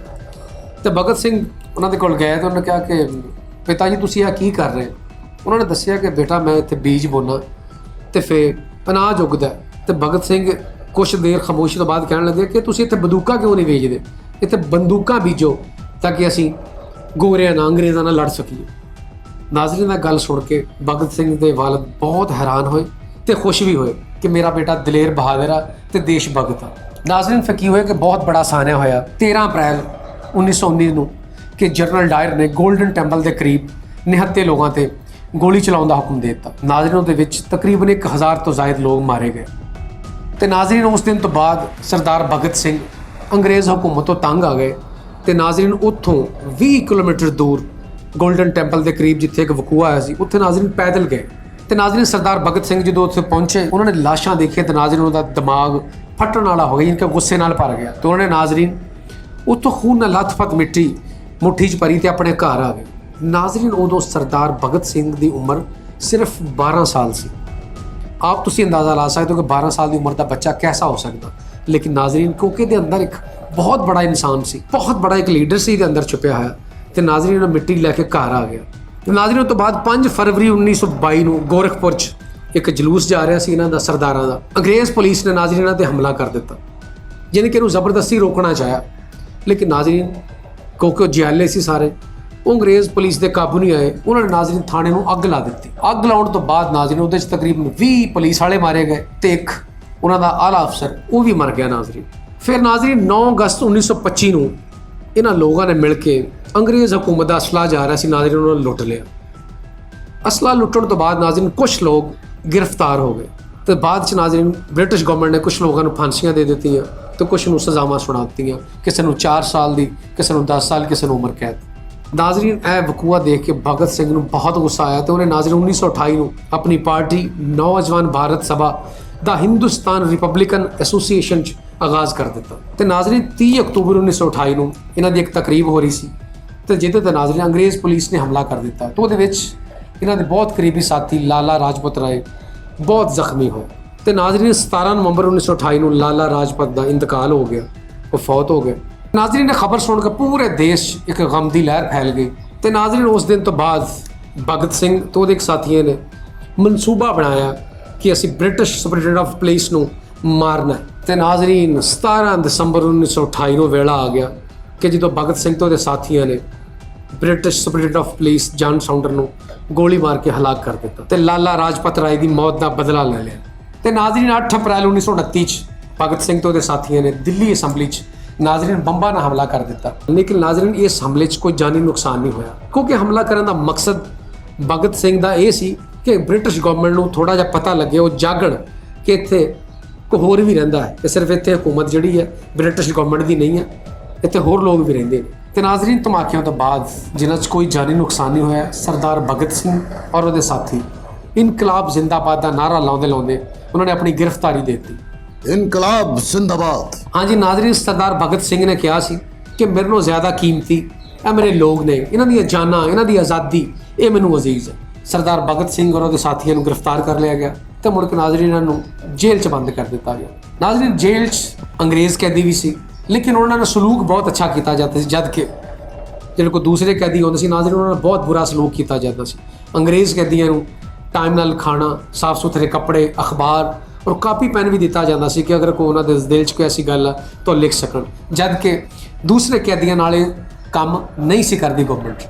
ਤੇ ਭਗਤ ਸਿੰਘ ਉਹਨਾਂ ਦੇ ਕੋਲ ਗਏ ਤੇ ਉਹਨਾਂ ਕਿਹਾ ਕਿ ਪਿਤਾ ਜੀ ਤੁਸੀਂ ਇਹ ਕੀ ਕਰ ਰਹੇ ਹੋ? ਉਹਨਾਂ ਨੇ ਦੱਸਿਆ ਕਿ ਬੇਟਾ ਮੈਂ ਇੱਥੇ ਬੀਜ ਬੋਨਾ ਤੇ ਫਿਰ ਅਨਾਜ ਉੱਗਦਾ ਤੇ ਭਗਤ ਸਿੰਘ ਕੁਛ ਦੇਰ ਖਾਮੋਸ਼ੀ ਤੋਂ ਬਾਅਦ ਕਹਿਣ ਲੱਗੇ ਕਿ ਤੁਸੀਂ ਇੱਥੇ ਬੰਦੂਕਾਂ ਕਿਉਂ ਨਹੀਂ ਵੇਚਦੇ? ਇੱਥੇ ਬੰਦੂਕਾਂ ਬੀਜੋ ਤਾਂ ਕਿ ਅਸੀਂ ਗੋਰਿਆਂ ਨਾਲ ਅੰਗਰੇਜ਼ਾਂ ਨਾਲ ਲੜ ਸਕੀਏ। ਨਾਜ਼ਰੀਨ ਦਾ ਗੱਲ ਸੁਣ ਕੇ ਭਗਤ ਸਿੰਘ ਦੇ ਵਾਲਿਦ ਬਹੁਤ ਹੈਰਾਨ ਹੋਏ ਤੇ ਖੁਸ਼ ਵੀ ਹੋਏ ਕਿ ਮੇਰਾ ਬੇਟਾ ਦਲੇਰ ਬਹਾਦਰ ਆ ਤੇ ਦੇਸ਼ ਭਗਤ ਆ। ਨਾਜ਼ਰੀਨ ਫਿਰ ਕੀ ਹੋਇਆ ਕਿ ਬਹੁਤ ਬੜਾ ਸਾਨਿਆ ਹੋਇਆ 13 ਅਪ੍ਰੈਲ 1919 ਨੂੰ ਕਿ ਜਨਰਲ ਡਾਇਰ ਨੇ ਗੋਲਡਨ ਟੈਂਪਲ ਦੇ ਕਰੀਬ ਨਿਹੱਥੇ ਲੋਕਾਂ ਤੇ ਗੋਲੀ ਚਲਾਉਣ ਦਾ ਹੁਕਮ ਦੇ ਦਿੱਤਾ। ਨਾਜ਼ਰੀਨ ਉਹਦੇ ਵਿੱਚ ਤਕਰੀਬਨ 1000 ਤੋਂ ਜ਼ਿਆਦਾ ਲੋਕ ਮਾਰੇ ਗਏ ਤੇ ਨਾਜ਼ਰੀਨ ਉਸ ਦਿਨ ਤੋਂ ਬਾਅਦ ਸਰਦਾਰ ਭਗਤ ਸਿੰਘ ਅੰਗਰੇਜ਼ ਹਕੂਮਤ ਤੋਂ ਤੰਗ ਆ ਗਏ ਤੇ ਨਾਜ਼ਰੀਨ ਉੱਥੋਂ 20 ਕਿਲੋਮੀਟਰ ਦੂਰ ਗੋਲਡਨ ਟੈਂਪਲ ਦੇ ਕਰੀਬ ਜਿੱਥੇ ਇੱਕ ਵਕੂਆ ਆਇਆ ਸੀ ਉੱਥੇ ਨਾਜ਼ਰੀਨ ਪੈਦਲ ਗਏ ਤੇ ਨਾਜ਼ਰੀਨ ਸਰਦਾਰ ਭਗਤ ਸਿੰਘ ਜਦੋਂ ਉੱਥੇ ਪਹੁੰਚੇ ਉਹਨਾਂ ਨੇ ਲਾਸ਼ਾਂ ਦੇਖੀਆਂ ਤੇ ਨਾਜ਼ਰੀਨ ਉਹਦਾ ਦਿਮਾਗ ਫਟਣ ਵਾਲਾ ਹੋ ਗਿਆ, ਇਨਕੇ ਗੁੱਸੇ ਨਾਲ ਭਰ ਗਿਆ ਤੇ ਉਹਨਾਂ ਨੇ ਨਾਜ਼ਰੀਨ ਉੱਥੋਂ ਖੂਨ ਨਾਲ ਲੱਥਪੱਥ ਮਿੱਟੀ ਮੁੱਠੀ 'ਚ ਭਰੀ ਤੇ ਆਪਣੇ ਘਰ ਆ ਗਏ। ਨਾਜ਼ਰੀਨ ਉਦੋਂ ਸਰਦਾਰ ਭਗਤ ਸਿੰਘ ਦੀ ਉਮਰ ਸਿਰਫ 12 ਸਾਲ ਸੀ। ਆਪ ਤੁਸੀਂ ਅੰਦਾਜ਼ਾ ਲਾ ਸਕਦੇ ਹੋ ਕਿ 12 ਸਾਲ ਦੀ ਉਮਰ ਦਾ ਬੱਚਾ ਕੈਸਾ ਹੋ ਸਕਦਾ, ਲੇਕਿਨ ਨਾਜ਼ਰੀਨ ਕਿਉਂਕਿ ਇਹਦੇ ਅੰਦਰ ਇੱਕ ਬਹੁਤ ਬੜਾ ਇਨਸਾਨ ਸੀ, ਬਹੁਤ ਬੜਾ ਇੱਕ ਲੀਡਰ ਸੀ ਇਹਦੇ ਅੰਦਰ ਛੁਪਿਆ ਹੋਇਆ ਤੇ ਨਾਜ਼ਰੀਨ ਉਹ ਮਿੱਟੀ ਲੈ ਕੇ ਘਰ ਆ ਗਿਆ। ਤੇ ਨਾਜ਼ਰੀਨ ਤੋਂ ਬਾਅਦ 5 ਫਰਵਰੀ 1922 ਨੂੰ ਗੋਰਖਪੁਰ 'ਚ ਇੱਕ ਜਲੂਸ ਜਾ ਰਿਹਾ ਸੀ ਇਹਨਾਂ ਦਾ ਸਰਦਾਰਾਂ ਦਾ। ਅੰਗਰੇਜ਼ ਪੁਲਿਸ ਨੇ ਨਾਜ਼ਰੀਨ ਇਹਨਾਂ ਤੇ ਹਮਲਾ ਕਰ ਦਿੱਤਾ, ਯਾਨੀ ਕਿ ਇਹਨੂੰ ਜ਼ਬਰਦਸਤੀ ਰੋਕਣਾ ਚਾਹਿਆ, ਲੇਕਿਨ ਨਾਜ਼ਰੀਨ ਕਿਉਂਕਿ ਉਹ ਜਿਆਲੇ ਸੀ ਸਾਰੇ, ਉਹ ਅੰਗਰੇਜ਼ ਪੁਲਿਸ ਦੇ ਕਾਬੂ ਨਹੀਂ ਆਏ। ਉਹਨਾਂ ਨੇ ਨਾਜ਼ਰੀਨ ਥਾਣੇ ਨੂੰ ਅੱਗ ਲਾ ਦਿੱਤੀ। ਅੱਗ ਲਾਉਣ ਤੋਂ ਬਾਅਦ ਨਾਜ਼ਰੀਨ ਉਹਦੇ 'ਚ ਤਕਰੀਬਨ 20 ਪੁਲਿਸ ਵਾਲੇ ਮਾਰੇ ਗਏ ਤੇ ਇੱਕ ਉਹਨਾਂ ਦਾ ਆਲਾ ਅਫਸਰ ਉਹ ਵੀ ਮਰ ਗਿਆ ਨਾਜ਼ਰੀਨ। ਫਿਰ ਨਾਜ਼ਰੀਨ 9 ਅਗਸਤ 1925 ਨੂੰ ਇਹਨਾਂ ਲੋਕਾਂ ਨੇ ਮਿਲ ਕੇ ਅੰਗਰੇਜ਼ ਹਕੂਮਤ ਦਾ ਅਸਲਾ ਜਾ ਰਿਹਾ ਸੀ ਨਾਜ਼ਰੀਨ ਉਹਨਾਂ ਨੂੰ ਲੁੱਟ ਲਿਆ। ਅਸਲਾ ਲੁੱਟਣ ਤੋਂ ਬਾਅਦ ਨਾਜ਼ਰੀਨ ਕੁਝ ਲੋਕ ਗ੍ਰਿਫਤਾਰ ਹੋ ਗਏ ਤੇ ਬਾਅਦ 'ਚ ਨਾਜ਼ਰੀਨ ਬ੍ਰਿਟਿਸ਼ ਗਵਰਨਮੈਂਟ ਨੇ ਕੁਝ ਲੋਕਾਂ ਨੂੰ ਫਾਂਸੀਆਂ ਦੇ ਦਿੱਤੀਆਂ ਤੇ ਕੁਝ ਨੂੰ ਸਜ਼ਾਵਾਂ ਸੁਣਾ ਦਿੱਤੀਆਂ, ਕਿਸੇ ਨੂੰ 4 ਸਾਲ ਦੀ, ਕਿਸੇ ਨੂੰ 10 ਸਾਲ, ਕਿਸੇ ਨੂੰ ਉਮਰ ਕੈਦ। ਨਾਜ਼ਰੀਨ ਇਹ ਵਕੂਆ ਦੇਖ ਕੇ ਭਗਤ ਸਿੰਘ ਨੂੰ ਬਹੁਤ ਗੁੱਸਾ ਆਇਆ ਤੇ ਉਹਨੇ ਨਾਜ਼ਰੀਨ 1928 ਨੂੰ ਆਪਣੀ ਪਾਰਟੀ ਨੌਜਵਾਨ ਭਾਰਤ ਸਭਾ ਦਾ ਹਿੰਦੁਸਤਾਨ ਰਿਪਬਲਿਕਨ ਐਸੋਸੀਏਸ਼ਨ 'ਚ ਆਗਾਜ਼ ਕਰ ਦਿੱਤਾ ਤੇ ਨਾਜ਼ਰੀਨ 30 ਅਕਤੂਬਰ 1928 ਨੂੰ ਇਹਨਾਂ ਦੀ ਇੱਕ ਤਕਰੀਬ ਹੋ ਰਹੀ ਸੀ ਤੇ ਜਿਹਦੇ ਤੇ ਨਾਜ਼ਰੀਨ ਅੰਗਰੇਜ਼ ਪੁਲਿਸ ਨੇ ਹਮਲਾ ਕਰ ਦਿੱਤਾ ਤੇ ਉਹਦੇ ਵਿੱਚ ਇਹਨਾਂ ਦੇ ਬਹੁਤ ਕਰੀਬੀ ਸਾਥੀ ਲਾਲਾ ਰਾਜਪਤ ਰਾਏ ਬਹੁਤ ਜ਼ਖਮੀ ਹੋਏ ਤੇ ਨਾਜ਼ਰੀਨ 17 ਨਵੰਬਰ 1928 ਨੂੰ ਲਾਲਾ ਰਾਜਪਤ ਦਾ ਇੰਤਕਾਲ ਹੋ ਗਿਆ, ਉਹ ਫੌਤ ਹੋ ਗਏ। ਨਾਜ਼ਰੀਨ ਨੇ ਖਬਰ ਸੁਣ ਕੇ ਪੂਰੇ ਦੇਸ਼ ਇੱਕ ਗਮ ਦੀ ਲਹਿਰ ਫੈਲ ਗਈ ਤੇ ਨਾਜ਼ਰੀਨ ਉਸ ਦਿਨ ਤੋਂ ਬਾਅਦ ਭਗਤ ਸਿੰਘ ਤੇ ਉਹਦੇ ਇੱਕ ਸਾਥੀਆਂ ਨੇ ਮਨਸੂਬਾ ਬਣਾਇਆ ਕਿ ਅਸੀਂ ਬ੍ਰਿਟਿਸ਼ ਸੁਪਰਡੈਂਟ ਆਫ ਪੁਲਿਸ ਨੂੰ ਮਾਰਨਾ ਤੇ ਨਾਜ਼ਰੀਨ 17 ਦਸੰਬਰ 1928 ਨੂੰ ਵੇਲਾ ਆ ਗਿਆ ਕਿ ਜਦੋਂ ਭਗਤ ਸਿੰਘ ਤੇ ਉਹਦੇ ਸਾਥੀਆਂ ਨੇ ਬ੍ਰਿਟਿਸ਼ ਸੁਪਰਡੈਂਟ ਆਫ ਪੁਲਿਸ ਜਾਨ ਸਾਉਂਡਰ ਨੂੰ ਗੋਲੀ ਮਾਰ ਕੇ ਹਲਾਕ ਕਰ ਦਿੱਤਾ ਤੇ ਲਾਲਾ ਰਾਜਪਤ ਰਾਏ ਦੀ ਮੌਤ ਦਾ ਬਦਲਾ ਲੈ ਲਿਆ। ਤੇ ਨਾਜ਼ਰੀਨ 8 ਅਪ੍ਰੈਲ 1929 ਚ ਭਗਤ ਸਿੰਘ ਤੇ ਉਹਦੇ ਸਾਥੀਆਂ ਨੇ ਦਿੱਲੀ ਅਸੈਂਬਲੀ 'ਚ ਨਾਜ਼ਰੀਨ ਬੰਬਾਂ ਨਾਲ ਹਮਲਾ ਕਰ ਦਿੱਤਾ, ਲੇਕਿਨ ਨਾਜ਼ਰੀਨ ਇਸ ਹਮਲੇ 'ਚ ਕੋਈ ਜਾਨੀ ਨੁਕਸਾਨ ਨਹੀਂ ਹੋਇਆ ਕਿਉਂਕਿ ਹਮਲਾ ਕਰਨ ਦਾ ਮਕਸਦ ਭਗਤ ਸਿੰਘ ਦਾ ਇਹ ਸੀ ਕਿ ਬ੍ਰਿਟਿਸ਼ ਗਵਰਨਮੈਂਟ ਨੂੰ ਥੋੜਾ ਜਿਹਾ ਪਤਾ ਲੱਗੇ, ਉਹ ਜਾਗਣ ਕਿ ਇੱਥੇ ਕੋਈ ਹੋਰ ਵੀ ਰਹਿੰਦਾ ਹੈ ਤੇ ਸਿਰਫ ਇੱਥੇ ਹਕੂਮਤ ਜਿਹੜੀ ਹੈ ਬ੍ਰਿਟਿਸ਼ ਗਵਰਨਮੈਂਟ ਦੀ ਨਹੀਂ ਹੈ, ਇੱਥੇ ਹੋਰ ਲੋਕ ਵੀ ਰਹਿੰਦੇ ਨੇ। ਤੇ ਨਾਜ਼ਰੀਨ ਧਮਾਕਿਆਂ ਤੋਂ ਬਾਅਦ ਜਿਨ੍ਹਾਂ 'ਚ ਕੋਈ ਜਾਨੀ ਨੁਕਸਾਨ ਨਹੀਂ ਹੋਇਆ, ਸਰਦਾਰ ਭਗਤ ਸਿੰਘ ਔਰ ਉਹਦੇ ਸਾਥੀ ਇਨਕਲਾਬ ਜ਼ਿੰਦਾਬਾਦ ਦਾ ਨਾਅਰਾ ਲਾਉਂਦੇ ਉਹਨਾਂ ਨੇ ਆਪਣੀ ਗ੍ਰਿਫਤਾਰੀ ਦੇ ਦਿੱਤੀ। ਇਨਕਲਾਬ ਜ਼ਿੰਦਾਬਾਦ। ਹਾਂਜੀ ਨਾਜ਼ਰੀਨ ਸਰਦਾਰ ਭਗਤ ਸਿੰਘ ਨੇ ਕਿਹਾ ਸੀ ਕਿ ਮੇਰੇ ਨਾਲੋਂ ਜ਼ਿਆਦਾ ਕੀਮਤੀ ਇਹ ਮੇਰੇ ਲੋਕ ਨੇ, ਇਹਨਾਂ ਦੀਆਂ ਜਾਨਾਂ, ਇਹਨਾਂ ਦੀ ਆਜ਼ਾਦੀ ਇਹ ਮੈਨੂੰ ਅਜ਼ੀਜ਼ ਹੈ। ਸਰਦਾਰ ਭਗਤ ਸਿੰਘ ਔਰ ਉਹਦੇ ਸਾਥੀਆਂ ਨੂੰ ਗ੍ਰਿਫਤਾਰ ਕਰ ਲਿਆ ਗਿਆ ਤੇ ਮੁੜ ਕੇ ਨਾਜ਼ਰੀਨ ਇਹਨਾਂ ਨੂੰ ਜੇਲ੍ਹ 'ਚ ਬੰਦ ਕਰ ਦਿੱਤਾ ਗਿਆ। ਨਾਜ਼ਰੀਨ ਜੇਲ੍ਹ 'ਚ ਅੰਗਰੇਜ਼ ਕੈਦੀ ਵੀ ਸੀ, ਲੇਕਿਨ ਉਹਨਾਂ ਨਾਲ ਸਲੂਕ ਬਹੁਤ ਅੱਛਾ ਕੀਤਾ ਜਾਂਦਾ ਸੀ, ਜਦ ਕਿ ਜਿਹੜੇ ਕੋਈ ਦੂਸਰੇ ਕੈਦੀ ਹੁੰਦੇ ਸੀ ਨਾਜ਼ਰੀਨ ਉਹਨਾਂ ਨਾਲ ਬਹੁਤ ਬੁਰਾ ਸਲੂਕ ਕੀਤਾ ਜਾਂਦਾ ਸੀ। ਅੰਗਰੇਜ਼ ਕੈਦੀਆਂ ਨੂੰ ਟਾਈਮ ਨਾਲ ਖਾਣਾ, ਸਾਫ਼ ਸੁਥਰੇ ਕੱਪੜੇ, ਅਖਬਾਰ ਔਰ ਕਾਪੀ ਪੈਨ ਵੀ ਦਿੱਤਾ ਜਾਂਦਾ ਸੀ ਕਿ ਅਗਰ ਕੋਈ ਉਹਨਾਂ ਦੇ ਦਿਲ 'ਚ ਕੋਈ ਐਸੀ ਗੱਲ ਆ ਤਾਂ ਲਿਖ ਸਕਣ, ਜਦ ਕਿ ਦੂਸਰੇ ਕੈਦੀਆਂ ਨਾਲ ਇਹ ਕੰਮ ਨਹੀਂ ਸੀ ਕਰਦੀ ਗਵਰਨਮੈਂਟ।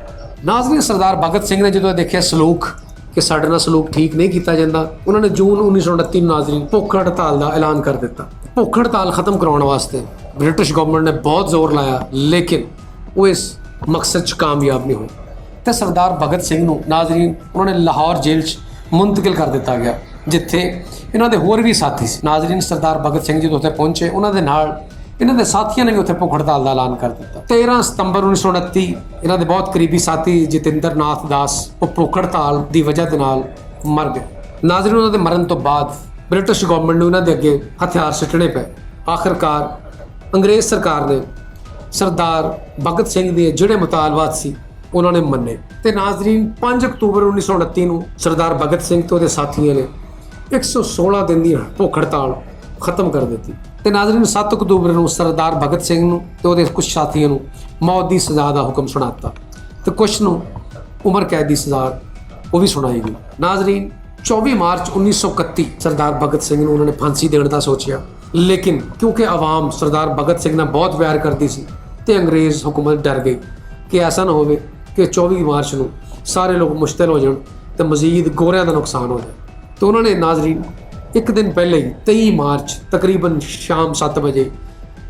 ਨਾਜ਼ਰੀਨ ਸਰਦਾਰ ਭਗਤ ਸਿੰਘ ਨੇ ਜਦੋਂ ਦੇਖਿਆ ਸਲੂਕ ਕਿ ਸਾਡੇ ਨਾਲ ਸਲੂਕ ਠੀਕ ਨਹੀਂ ਕੀਤਾ ਜਾਂਦਾ, ਉਹਨਾਂ ਨੇ ਜੂਨ 1929 ਨੂੰ ਨਾਜ਼ਰੀਨ ਭੁੱਖ ਹੜਤਾਲ ਦਾ ਐਲਾਨ ਕਰ ਦਿੱਤਾ। ਭੁੱਖ ਹੜਤਾਲ ਖਤਮ ਕਰਾਉਣ ਵਾਸਤੇ ਬ੍ਰਿਟਿਸ਼ ਗਵਰਨਮੈਂਟ ਨੇ ਬਹੁਤ ਜ਼ੋਰ ਲਾਇਆ, ਲੇਕਿਨ ਉਹ ਇਸ ਮਕਸਦ 'ਚ ਕਾਮਯਾਬ ਨਹੀਂ ਹੋਈ ਤੇ ਸਰਦਾਰ ਭਗਤ ਸਿੰਘ ਨੂੰ ਨਾਜ਼ਰੀਨ ਉਹਨਾਂ ਨੇ ਲਾਹੌਰ ਜੇਲ੍ਹ 'ਚ ਮੁੰਤਕਿਲ ਕਰ ਦਿੱਤਾ ਗਿਆ, ਜਿੱਥੇ ਇਹਨਾਂ ਦੇ ਹੋਰ ਵੀ ਸਾਥੀ ਸੀ। ਨਾਜ਼ਰੀਨ ਸਰਦਾਰ ਭਗਤ ਸਿੰਘ ਜਦੋਂ ਉੱਥੇ ਪਹੁੰਚੇ, ਉਹਨਾਂ ਦੇ ਨਾਲ ਇਹਨਾਂ ਦੇ ਸਾਥੀਆਂ ਨੇ ਵੀ ਉੱਥੇ ਭੁੱਖ ਹੜਤਾਲ ਦਾ ਐਲਾਨ ਕਰ ਦਿੱਤਾ। 13 ਸਤੰਬਰ 1929 ਇਹਨਾਂ ਦੇ ਬਹੁਤ ਕਰੀਬੀ ਸਾਥੀ ਜਤਿੰਦਰ ਨਾਥ ਦਾਸ ਉਹ ਭੁੱਖ ਹੜਤਾਲ ਦੀ ਵਜ੍ਹਾ ਦੇ ਨਾਲ ਮਰ ਗਏ। ਨਾਜ਼ਰੀਨ ਉਹਨਾਂ ਦੇ ਮਰਨ ਤੋਂ ਬਾਅਦ ਬ੍ਰਿਟਿਸ਼ ਗਵਰਨਮੈਂਟ ਨੂੰ ਇਹਨਾਂ ਦੇ ਅੱਗੇ ਹਥਿਆਰ ਸਿੱਟਣੇ ਪਏ। ਆਖਰਕਾਰ ਅੰਗਰੇਜ਼ ਸਰਕਾਰ ਨੇ ਸਰਦਾਰ ਭਗਤ ਸਿੰਘ ਦੇ ਜਿਹੜੇ ਮੁਤਾਲਬਾਤ ਸੀ ਉਹਨਾਂ ਨੇ ਮੰਨੇ ਤੇ ਨਾਜ਼ਰੀਨ 5 ਅਕਤੂਬਰ 1929 ਨੂੰ ਸਰਦਾਰ ਭਗਤ ਸਿੰਘ ਤੇ ਉਹਦੇ ਸਾਥੀਆਂ ਨੇ 116 ਦਿਨ ਦੀ ਭੁੱਖ ਹੜਤਾਲ ਖਤਮ ਕਰ ਦਿੱਤੀ ਤੇ ਨਾਜ਼ਰੀਨ 7 ਅਕਤੂਬਰ ਨੂੰ ਸਰਦਾਰ ਭਗਤ ਸਿੰਘ ਨੂੰ ਤੇ ਉਹਦੇ ਕੁਝ ਸਾਥੀਆਂ ਨੂੰ ਮੌਤ ਦੀ ਸਜ਼ਾ ਦਾ ਹੁਕਮ ਸੁਣਾਤਾ ਤੇ ਕੁਝ ਨੂੰ ਉਮਰ ਕੈਦ ਦੀ ਸਜ਼ਾ ਉਹ ਵੀ ਸੁਣਾਈ ਗਈ। ਨਾਜ਼ਰੀਨ 24 ਮਾਰਚ 1931 ਸਰਦਾਰ ਭਗਤ ਸਿੰਘ ਨੂੰ ਉਹਨਾਂ ਨੇ ਫਾਂਸੀ ਦੇਣ ਦਾ ਸੋਚਿਆ, ਲੇਕਿਨ ਕਿਉਂਕਿ ਆਵਾਮ ਸਰਦਾਰ ਭਗਤ ਸਿੰਘ ਨਾਲ ਬਹੁਤ ਪਿਆਰ ਕਰਦੀ ਸੀ ਤੇ ਅੰਗਰੇਜ਼ ਹੁਕੂਮਤ ਡਰ ਗਈ ਕਿ ਐਸਾ ਨਾ ਹੋਵੇ ਕਿ 24 ਮਾਰਚ ਨੂੰ ਸਾਰੇ ਲੋਕ ਮੁਸ਼ਤਲ ਹੋ ਜਾਣ ਤੇ ਮਜ਼ੀਦ ਗੋਰਿਆਂ ਦਾ ਨੁਕਸਾਨ ਹੋ ਜਾਏ। ਤੇ ਉਹਨਾਂ ਨੇ ਨਾਜ਼ਰੀਨ ਇੱਕ ਦਿਨ ਪਹਿਲੇ ਹੀ 23 ਮਾਰਚ ਤਕਰੀਬਨ ਸ਼ਾਮ 7 ਵਜੇ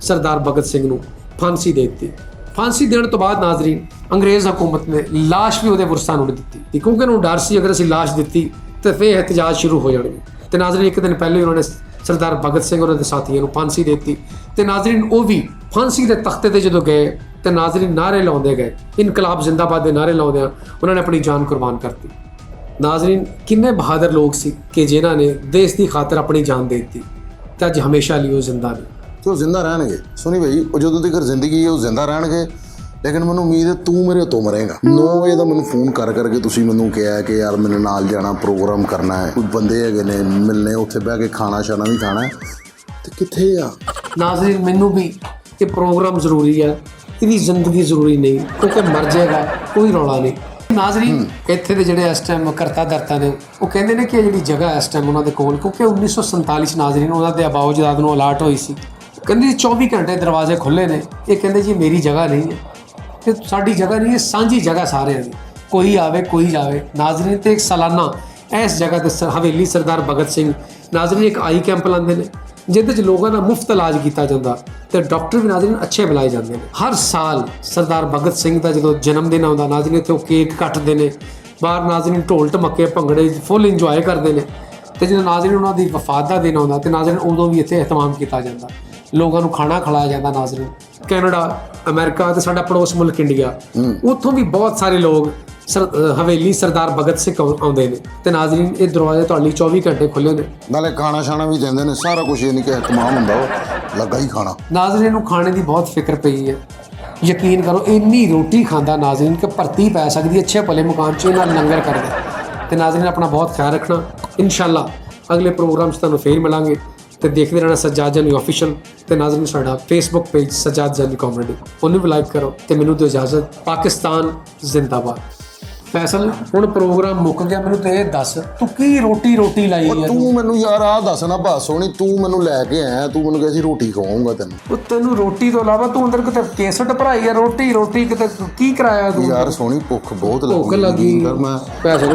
ਸਰਦਾਰ ਭਗਤ ਸਿੰਘ ਨੂੰ ਫਾਂਸੀ ਦੇ ਦਿੱਤੀ। ਫਾਂਸੀ ਦੇਣ ਤੋਂ ਬਾਅਦ ਨਾਜ਼ਰੀਨ ਅੰਗਰੇਜ਼ ਹਕੂਮਤ ਨੇ ਲਾਸ਼ ਵੀ ਉਹਦੇ ਵਾਰਸਾਂ ਨੂੰ ਦਿੱਤੀ ਕਿਉਂਕਿ ਉਹਨੂੰ ਡਰ ਸੀ ਅਗਰ ਅਸੀਂ ਲਾਸ਼ ਦਿੱਤੀ ਤੇ ਫਿਰ ਇਹਤਜਾਜ ਸ਼ੁਰੂ ਹੋ ਜਾਣਗੇ। ਤੇ ਨਾਜ਼ਰੀਨ ਇੱਕ ਦਿਨ ਪਹਿਲੇ ਉਹਨਾਂ ਨੇ ਸਰਦਾਰ ਭਗਤ ਸਿੰਘ ਉਹਨਾਂ ਦੇ ਸਾਥੀਆਂ ਨੂੰ ਫਾਂਸੀ ਦੇ ਦਿੱਤੀ ਤੇ ਨਾਜ਼ਰੀਨ ਉਹ ਵੀ ਫਾਂਸੀ ਦੇ ਤਖਤੇ ਤੇ ਜਦੋਂ ਗਏ ਤੇ ਨਾਜ਼ਰੀਨ ਨਾਅਰੇ ਲਾਉਂਦੇ ਗਏ, ਇਨਕਲਾਬ ਜ਼ਿੰਦਾਬਾਦ ਦੇ ਨਾਅਰੇ ਲਾਉਂਦਿਆਂ ਉਹਨਾਂ ਨੇ ਆਪਣੀ ਜਾਨ ਕੁਰਬਾਨ ਕਰਤੀ। ਨਾਜ਼ਰੀਨ ਕਿੰਨੇ ਬਹਾਦਰ ਲੋਕ ਸੀ ਕਿ ਜਿਨ੍ਹਾਂ ਨੇ ਦੇਸ਼ ਦੀ ਖਾਤਰ ਆਪਣੀ ਜਾਨ ਦੇ ਦਿੱਤੀ ਤੇ ਅੱਜ ਹਮੇਸ਼ਾ ਲਈ ਉਹ ਜ਼ਿੰਦਾ ਨੇ ਤੇ ਉਹ ਜ਼ਿੰਦਾ ਰਹਿਣਗੇ। ਸੋਨੀ ਭਾਈ, ਉਹ ਜਦੋਂ ਤੱਕ ਜ਼ਿੰਦਗੀ ਹੈ ਉਹ ਜ਼ਿੰਦਾ ਰਹਿਣਗੇ, ਲੇਕਿਨ ਮੈਨੂੰ ਉਮੀਦ ਹੈ ਤੂੰ ਮੇਰੇ ਤੋਂ ਮਰੇਗਾ। 9 ਵਜੇ ਦਾ ਮੈਨੂੰ ਫੋਨ ਕਰਕੇ ਤੁਸੀਂ ਮੈਨੂੰ ਕਿਹਾ ਕਿ ਯਾਰ ਮੇਰੇ ਨਾਲ ਜਾਣਾ, ਪ੍ਰੋਗਰਾਮ ਕਰਨਾ ਹੈ, ਕੋਈ ਬੰਦੇ ਹੈਗੇ ਨੇ ਮਿਲਣੇ, ਉੱਥੇ ਬਹਿ ਕੇ ਖਾਣਾ ਸ਼ਾਨਾ ਵੀ ਖਾਣਾ ਹੈ, ਤੇ ਕਿੱਥੇ ਆ? ਨਾਜ਼ਰੀਨ ਮੈਨੂੰ ਵੀ ਇਹ ਪ੍ਰੋਗਰਾਮ ਜ਼ਰੂਰੀ ਹੈ, ਇਹਦੀ ਜ਼ਿੰਦਗੀ ਜ਼ਰੂਰੀ ਨਹੀਂ ਕਿਉਂਕਿ ਮਰ ਜਾਏਗਾ, ਕੋਈ ਰੌਲਾ ਨਹੀਂ। ਨਾਜ਼ਰੀਨ ਇੱਥੇ ਦੇ ਜਿਹੜੇ ਇਸ ਟਾਈਮ ਕਰਤਾ ਧਰਤਾ ਨੇ ਉਹ ਕਹਿੰਦੇ ਨੇ ਕਿ ਜਿਹੜੀ ਜਗ੍ਹਾ ਇਸ ਟਾਈਮ ਉਹਨਾਂ ਦੇ ਕੋਲ, ਕਿਉਂਕਿ 1947 ਨਾਜ਼ਰੀਨ ਉਹਨਾਂ ਦੇ ਆਬਾਓ ਜਦਾਦ ਨੂੰ ਅਲਾਟ ਹੋਈ ਸੀ, ਕਹਿੰਦੇ 24 ਘੰਟੇ ਦਰਵਾਜ਼ੇ ਖੁੱਲ੍ਹੇ ਨੇ। ਇਹ ਕਹਿੰਦੇ ਜੀ ਮੇਰੀ ਜਗ੍ਹਾ ਨਹੀਂ ਹੈ, ਤੇ ਸਾਡੀ ਜਗ੍ਹਾ ਨਹੀਂ ਹੈ, ਸਾਂਝੀ ਜਗ੍ਹਾ ਸਾਰਿਆਂ ਦੀ, ਕੋਈ ਆਵੇ ਕੋਈ ਜਾਵੇ। ਨਾਜ਼ਰੀਨ ਤੇ ਇੱਕ ਸਾਲਾਨਾ ਇਸ ਜਗ੍ਹਾ ਤੇ ਹਵੇਲੀ ਸਰਦਾਰ ਭਗਤ ਸਿੰਘ ਨਾਜ਼ਰੀਨ ਇੱਕ ਆਈ ਕੈਂਪ ਲਾਉਂਦੇ ਨੇ ਜਿਹਦੇ 'ਚ ਲੋਕਾਂ ਦਾ ਮੁਫਤ ਇਲਾਜ ਕੀਤਾ ਜਾਂਦਾ ਤੇ ਡਾਕਟਰ ਵੀ ਨਾਜ਼ਰੀਨ ਅੱਛੇ ਬੁਲਾਏ ਜਾਂਦੇ ਨੇ। ਹਰ ਸਾਲ ਸਰਦਾਰ ਭਗਤ ਸਿੰਘ ਦਾ ਜਦੋਂ ਜਨਮ ਦਿਨ ਆਉਂਦਾ ਨਾਜ਼ਰੀਨ ਇੱਥੇ ਉਹ ਕੇਕ ਕੱਟਦੇ ਨੇ, ਬਾਹਰ ਨਾਜ਼ਰੀਨ ਢੋਲ ਢਮੱਕੇ ਭੰਗੜੇ ਫੁੱਲ ਇੰਜੋਏ ਕਰਦੇ ਨੇ ਤੇ ਜਦੋਂ ਨਾਜ਼ਰੀਨ ਉਹਨਾਂ ਦੀ ਵਫਾਤ ਦਾ ਦਿਨ ਆਉਂਦਾ ਤੇ ਨਾਜ਼ਰੀਨ ਉਦੋਂ ਵੀ ਇੱਥੇ ਇਹਤਮਾਮ ਕੀਤਾ ਜਾਂਦਾ, ਲੋਕਾਂ ਨੂੰ ਖਾਣਾ ਖਿਲਾਇਆ ਜਾਂਦਾ। ਨਾਜ਼ਰੀਨ ਕੈਨੇਡਾ, ਅਮਰੀਕਾ ਤੇ ਸਾਡਾ ਪੜੋਸ ਮੁਲਕ ਇੰਡੀਆ, ਉੱਥੋਂ ਵੀ ਬਹੁਤ ਸਾਰੇ ਲੋਕ ਹਵੇਲੀ ਸਰਦਾਰ ਭਗਤ ਸਿੰਘ ਆਉਂਦੇ ਨੇ ਤੇ ਨਾਜ਼ਰੀਨ ਇਹ ਦਰਵਾਜ਼ੇ ਤੁਹਾਡੇ ਲਈ 24 ਘੰਟੇ ਖੁੱਲ੍ਹੇ ਨੇ। ਨਾਲੇ ਖਾਣਾ ਸ਼ਾਨਾ ਵੀ ਦਿੰਦੇ ਨੇ, ਸਾਰਾ ਕੁਝ ਇਹ ਨਹੀਂ ਕਿ ਇਤਮਾਮ ਹੁੰਦਾ ਉਹ ਲੱਗਾ ਹੀ ਖਾਣਾ। ਨਾਜ਼ਰੀਨ ਨੂੰ ਖਾਣੇ ਦੀ ਬਹੁਤ ਫਿਕਰ ਪਈ ਹੈ, ਯਕੀਨ ਕਰੋ ਇੰਨੀ ਰੋਟੀ ਖਾਂਦਾ ਨਾਜ਼ਰੀਨ ਕਿ ਭਰਤੀ ਪੈ ਸਕਦੀ ਅੱਛੇ ਭਲੇ ਮੁਕਾਮ 'ਚ ਇਹਨਾਂ ਲੰਗਰ ਕਰਦੇ। ਤੇ ਨਾਜ਼ਰੀਨ ਆਪਣਾ ਬਹੁਤ ਖਿਆਲ ਰੱਖਣਾ। ਇਨਸ਼ਾਅੱਲਾ ਅਗਲੇ ਪ੍ਰੋਗਰਾਮ 'ਚ ਤੁਹਾਨੂੰ ਫੇਰ ਮਿਲਾਂਗੇ ਤੇ ਦੇਖਦੇ ਰਹਿਣਾ ਸੱਜਾਦ ਜਾਨੀ ਆਫੀਸ਼ੀਅਲ ਤੇ ਨਾਜ਼ਰੀਨ ਸਾਡਾ ਫੇਸਬੁੱਕ ਪੇਜ ਸੱਜਾਦ ਜਾਨੀ ਕਾਮੇਡੀ, ਉਹਨੂੰ ਵੀ ਲਾਈਕ ਕਰੋ ਤੇ ਮੈਨੂੰ ਦਿਓ ਇਜਾਜ਼ਤ। ਪਾਕਿਸਤਾਨ ਜ਼ਿੰਦਾਬਾਦ। ਫੈਸਲ ਹੁਣ ਪ੍ਰੋਗਰਾਮ ਮੁੱਕ ਗਿਆ, ਮੈਨੂੰ ਤੇ ਇਹ ਦੱਸ ਤੂੰ ਕੀ ਰੋਟੀ ਲਾਈ ਹੈ? ਤੂੰ ਮੈਨੂੰ ਯਾਰ ਆਹ ਦੱਸ ਨਾ ਬਸ ਸੋਹਣੀ, ਤੂੰ ਮੈਨੂੰ ਲੈ ਕੇ ਆਇਆ, ਤੂੰ ਮੈਨੂੰ ਕਿਹਾ ਸੀ ਰੋਟੀ ਖਵਾਉਂਗਾ ਤੈਨੂੰ। ਉਹ ਤੈਨੂੰ ਰੋਟੀ ਤੋਂ ਇਲਾਵਾ ਤੂੰ ਅੰਦਰ ਕਿਤੇ ਕੇਸਟ ਭਰਾਈ ਹੈ, ਰੋਟੀ ਕਿਤੇ ਕੀ ਕਰਾਇਆ ਤੂੰ? ਯਾਰ ਸੋਹਣੀ ਭੁੱਖ ਬਹੁਤ ਭੁੱਖ ਲੱਗੀ ਮੈਂ ਪੈਸੇ